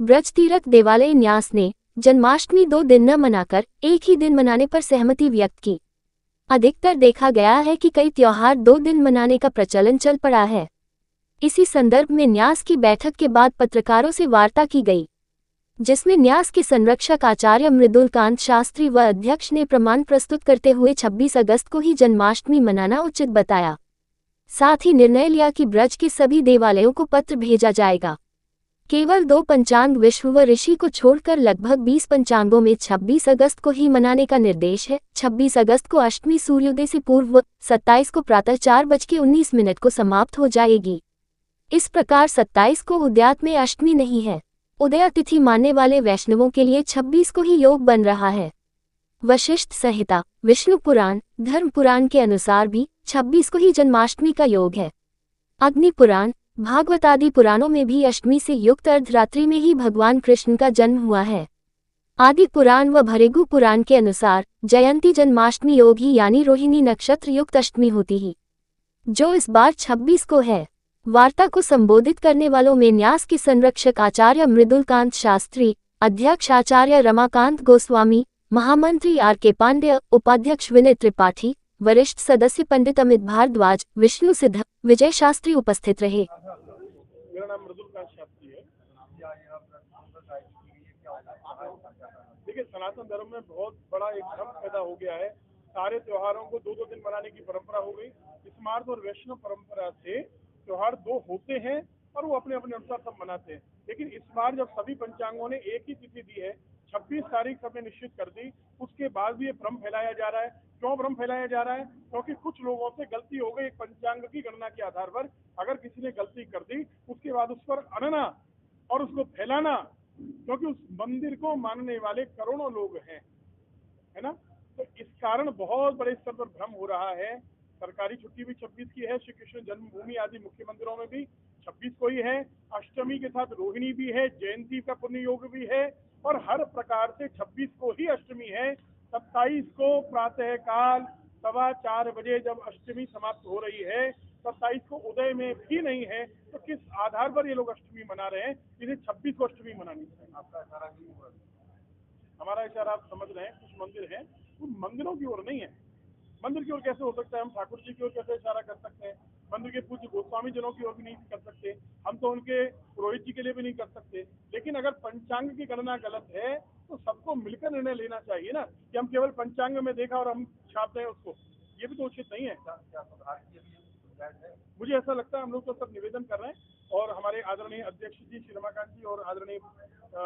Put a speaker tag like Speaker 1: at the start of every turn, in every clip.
Speaker 1: ब्रज तीर्थ देवालय न्यास ने जन्माष्टमी 2 दिन न मनाकर एक ही दिन मनाने पर सहमति व्यक्त की। अधिकतर देखा गया है कि कई त्योहार 2 दिन मनाने का प्रचलन चल पड़ा है। इसी संदर्भ में न्यास की बैठक के बाद पत्रकारों से वार्ता की गई, जिसमें न्यास के संरक्षक आचार्य मृदुलकांत शास्त्री व अध्यक्ष ने प्रमाण प्रस्तुत करते हुए 26 अगस्त को ही जन्माष्टमी मनाना उचित बताया। साथ ही निर्णय लिया कि ब्रज के सभी देवालयों को पत्र भेजा जाएगा। केवल 2 पंचांग विश्व व ऋषि को छोड़कर लगभग 20 पंचांगों में 26 अगस्त को ही मनाने का निर्देश है। 26 अगस्त को अष्टमी सूर्योदय से पूर्व 27 को प्रातः 4:19 को समाप्त हो जाएगी। इस प्रकार 27 को उद्यात में अष्टमी नहीं है। उदय तिथि मानने वाले वैष्णवों के लिए 26 को ही योग बन रहा है। वशिष्ठ संहिता, विष्णु पुराण, धर्म पुराण के अनुसार भी 26 को ही जन्माष्टमी का योग है। अग्नि पुराण, भागवत आदि पुराणों में भी अष्टमी से युक्त अर्धरात्रि में ही भगवान कृष्ण का जन्म हुआ है। आदि पुराण व भृगु पुराण के अनुसार जयंती जन्माष्टमी योग ही यानी रोहिणी नक्षत्र युक्त अष्टमी होती ही, जो इस बार 26 को है। वार्ता को संबोधित करने वालों में न्यास के संरक्षक आचार्य मृदुलकांत शास्त्री, अध्यक्ष आचार्य रमाकांत गोस्वामी, महामंत्री आर.के. पांड्य, उपाध्यक्ष विनय त्रिपाठी, वरिष्ठ सदस्य पंडित अमित भारद्वाज, विष्णु सिद्ध, विजय शास्त्री उपस्थित रहे।
Speaker 2: मेरा नाम मृदुलकांत शास्त्री है। देखिए, सनातन धर्म में बहुत बड़ा एक भ्रम पैदा हो गया है। सारे त्योहारों को 2-2 दिन मनाने की परंपरा हो गई। स्मार्त और वैष्णव परंपरा से त्योहार 2 होते हैं और वो अपने अपने अनुसार सब मनाते हैं। लेकिन इस बार जब सभी पंचांगों ने एक ही तिथि दी है, 26 तारीख सबने निश्चित कर दी, उसके बाद भी ये भ्रम फैलाया जा रहा है। क्यों भ्रम फैलाया जा रहा है? क्योंकि कुछ लोगों से गलती हो गई। एक पंचांग की गणना के आधार पर अगर किसी ने गलती कर दी, उसके बाद उस पर अनना और उसको फैलाना, क्योंकि उस मंदिर को मानने वाले करोड़ों लोग हैं, है ना। तो इस कारण बहुत बड़े स्तर पर भ्रम हो रहा है। सरकारी छुट्टी भी 26 की है। श्री कृष्ण जन्मभूमि आदि मुख्य मंदिरों में भी 26 को ही है। अष्टमी के साथ रोहिणी भी है, जयंती का पुण्य योग भी है और हर प्रकार से 26 को ही अष्टमी है। 27 को प्रातः काल 4:15 बजे जब अष्टमी समाप्त हो रही है, 27 को उदय में भी नहीं है, तो किस आधार पर ये लोग अष्टमी मना रहे हैं? इन्हें 26 को अष्टमी मनानी चाहिए। आपका इशारा हमारा इशारा आप समझ रहे हैं। कुछ मंदिर हैं, वो मंदिरों की ओर नहीं है। मंदिर की ओर कैसे हो सकता है? हम ठाकुर जी की ओर कैसे इशारा कर सकते हैं? मंदिर के पूज्य गोस्वामी जनों की ओर भी नहीं कर सकते, हम तो उनके पुरोहित जी के लिए भी नहीं कर सकते। लेकिन अगर पंचांग की गणना गलत है तो सबको मिलकर निर्णय लेना चाहिए ना, कि हम केवल पंचांग में देखा और हम छाप दें उसको। ये भी तो उचित नहीं है। मुझे ऐसा लगता है हम लोग तो सब निवेदन कर रहे हैं और हमारे आदरणीय अध्यक्ष जी श्री रमाकांत जी और आदरणीय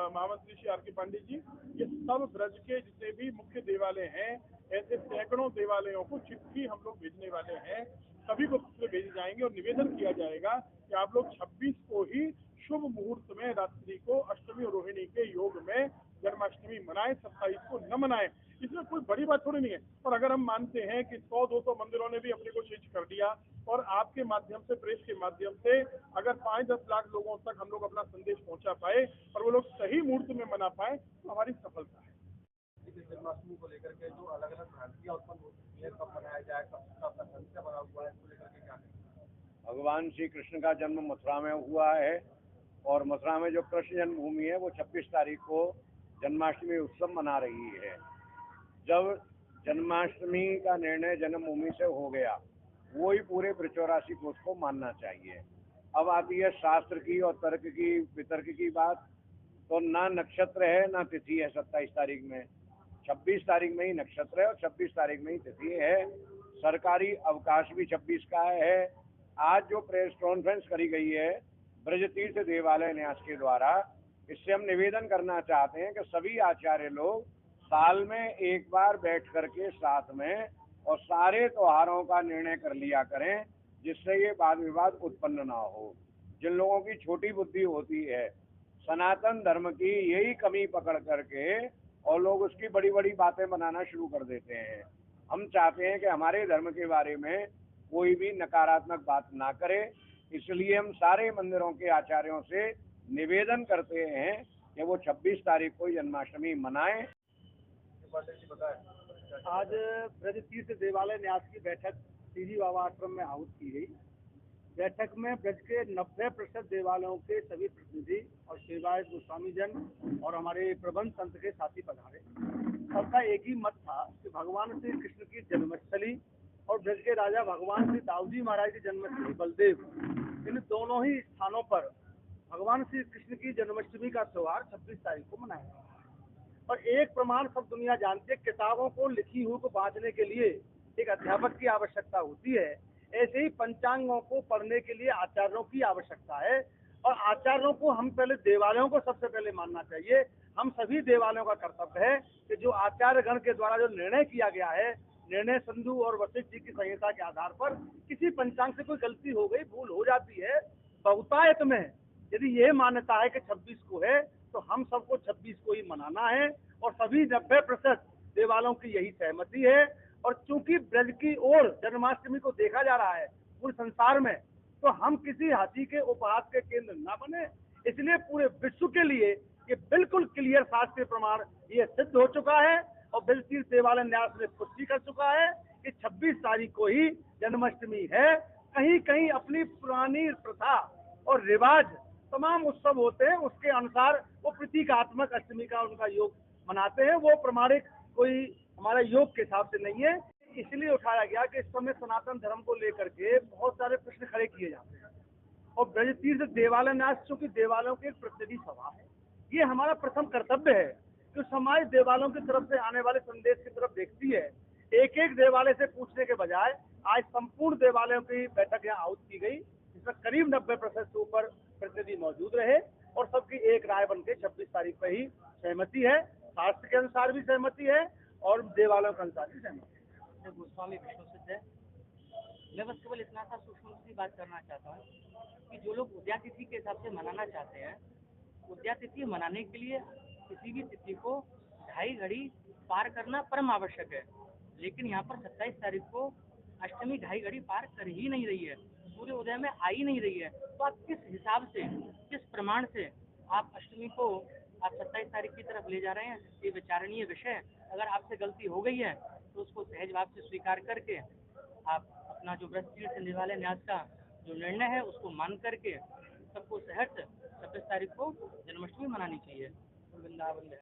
Speaker 2: महामंत्री श्री आर.के. पांडे जी, ये सब ब्रज के जितने भी मुख्य देवालय हैं, ऐसे सैकड़ों देवालयों को चिट्ठी हम लोग भेजने वाले हैं। सभी को पत्र भेजे जाएंगे और निवेदन किया जाएगा कि आप लोग 26 को ही शुभ मुहूर्त में रात्रि को अष्टमी और रोहिणी के योग में जन्माष्टमी मनाएं, 27 को न मनाएं। इसमें कोई बड़ी बात थोड़ी नहीं है। और अगर हम मानते हैं कि 100-200 मंदिरों ने भी अपने को चेंज कर दिया और आपके माध्यम से, प्रेस के माध्यम से अगर 5-10 लाख लोगों तक हम लोग अपना संदेश पहुंचा पाए और वो लोग सही मुहूर्त में मना पाए, तो हमारी सफलता है। जन्माष्टमी को लेकर के जो अलग अलग भ्रांतियां उत्पन्न हो सकती है, कब मनाया जाए, कब अपना संदेश बना हुआ है, इसको लेकर के क्या
Speaker 3: भगवान श्री कृष्ण का जन्म मथुरा में हुआ है और मथुरा में जो कृष्ण जन्मभूमि है वो 26 तारीख को जन्माष्टमी उत्सव मना रही है। जब जन्माष्टमी का निर्णय जन्मभूमि से हो गया, वो ही पूरे ब्रजवासी को उसको मानना चाहिए। अब आती है शास्त्र की और तर्क की, वितर्क की बात। तो ना नक्षत्र है ना तिथि है 27 तारीख में, 26 तारीख में ही नक्षत्र है और 26 तारीख में ही तिथि है। सरकारी अवकाश भी 26 का है। आज जो प्रेस कॉन्फ्रेंस करी गई है ब्रज तीर्थ देवालय न्यास के द्वारा, इससे हम निवेदन करना चाहते हैं कि सभी आचार्य लोग साल में एक बार बैठ करके साथ में और सारे त्योहारों का निर्णय कर लिया करें, जिससे ये वाद विवाद उत्पन्न ना हो। जिन लोगों की छोटी बुद्धि होती है, सनातन धर्म की यही कमी पकड़ करके और लोग उसकी बड़ी बड़ी बातें बनाना शुरू कर देते हैं। हम चाहते हैं कि हमारे धर्म के बारे में कोई भी नकारात्मक बात ना करे, इसलिए हम सारे मंदिरों के आचार्यों से निवेदन करते हैं कि वो 26 तारीख को जन्माष्टमी मनाएं।
Speaker 4: आज ब्रज तीर्थ देवालय न्यास की बैठक सीजी बाबा आश्रम में आहूत की गई। बैठक में ब्रज के 90% देवालयों के सभी प्रतिनिधि और सेवायत गोस्वामी जन और हमारे प्रबंध संत के साथी पधारे। सबका एक ही मत था कि भगवान श्री कृष्ण की जन्मस्थली और ब्रज के राजा भगवान श्री दाऊजी महाराज की जन्मस्थली बलदेव, इन दोनों ही स्थानों पर भगवान श्री कृष्ण की जन्माष्टमी का त्योहार 26 तारीख को मनाया। और एक प्रमाण सब दुनिया जानती है, किताबों को लिखी हुई को बांटने के लिए एक अध्यापक की आवश्यकता होती है, ऐसे ही पंचांगों को पढ़ने के लिए आचार्यों की आवश्यकता है। और आचार्यों को हम पहले देवालयों को सबसे पहले मानना चाहिए। हम सभी देवालयों का कर्तव्य है कि जो आचार्य गण के द्वारा जो निर्णय किया गया है, निर्णय सिंधु और वशिष्ठ जी की संहिता के आधार पर किसी पंचांग से कोई गलती हो गई, भूल हो जाती है, बहुतायत में यदि ये मान्यता है कि 26 को है तो हम सबको 26 को ही मनाना है। और सभी 90% देवालयों की यही सहमति है। और चूंकि ब्रज की ओर जन्माष्टमी को देखा जा रहा है पूरे संसार में, तो हम किसी हाथी के उपहास के केंद्र न बने। इसलिए पूरे विश्व के लिए ये बिल्कुल क्लियर शास्त्रीय प्रमाण ये सिद्ध हो चुका है और ब्रज तीर्थ देवालय न्यास ने पुष्टि कर चुका है कि 26 तारीख को ही जन्माष्टमी है। कहीं कहीं अपनी पुरानी प्रथा और रिवाज तमाम उत्सव होते हैं, उसके अनुसार वो प्रतीकात्मक अष्टमी का उनका योग मनाते हैं। वो प्रमाणिक कोई हमारा योग के हिसाब से नहीं है। इसलिए उठाया गया कि इस समय सनातन धर्म को लेकर के बहुत सारे प्रश्न खड़े किए जाते हैं और ब्रज तीर्थ देवालय न्यास चूंकि देवालयों की एक प्रतिनिधि सभा है, ये हमारा प्रथम कर्तव्य है कि समाज देवालयों की तरफ से आने वाले संदेश की तरफ देखती है। एक एक देवालय से पूछने के बजाय आज संपूर्ण देवालयों की बैठक यहाँ आहुत की गई, जिसमें करीब 90% से ऊपर प्रतिनिधि मौजूद रहे और सबकी एक राय बन के 26 तारीख पर ही सहमति है। शास्त्र के अनुसार भी सहमति है और देवालयों के अनुसार भी सहमति है।
Speaker 5: गोस्वामी विष्णु सिद्ध है। मैं बस केवल इतना सा सूक्ष्म सी बात करना चाहता हूँ कि जो लोग उद्या तिथि के हिसाब से मनाना चाहते हैं, उद्या तिथि मनाने के लिए किसी भी तिथि को 2.5 घड़ी पार करना परम आवश्यक है। लेकिन यहाँ पर 27 तारीख को अष्टमी 2.5 घड़ी पार कर ही नहीं रही है, सूर्य उदय में आ ही नहीं रही है। तो आप किस हिसाब से, किस प्रमाण से आप अष्टमी को आप 27 तारीख की तरफ ले जा रहे हैं? ये विचारणीय विषय है। अगर आपसे गलती हो गई है तो उसको सहज भाव से स्वीकार करके आप अपना जो ब्रज तीर्थ देवालय न्यास का जो निर्णय है उसको मान करके सबको सहर्ष 26 तारीख को जन्माष्टमी मनानी चाहिए। वृंदावन में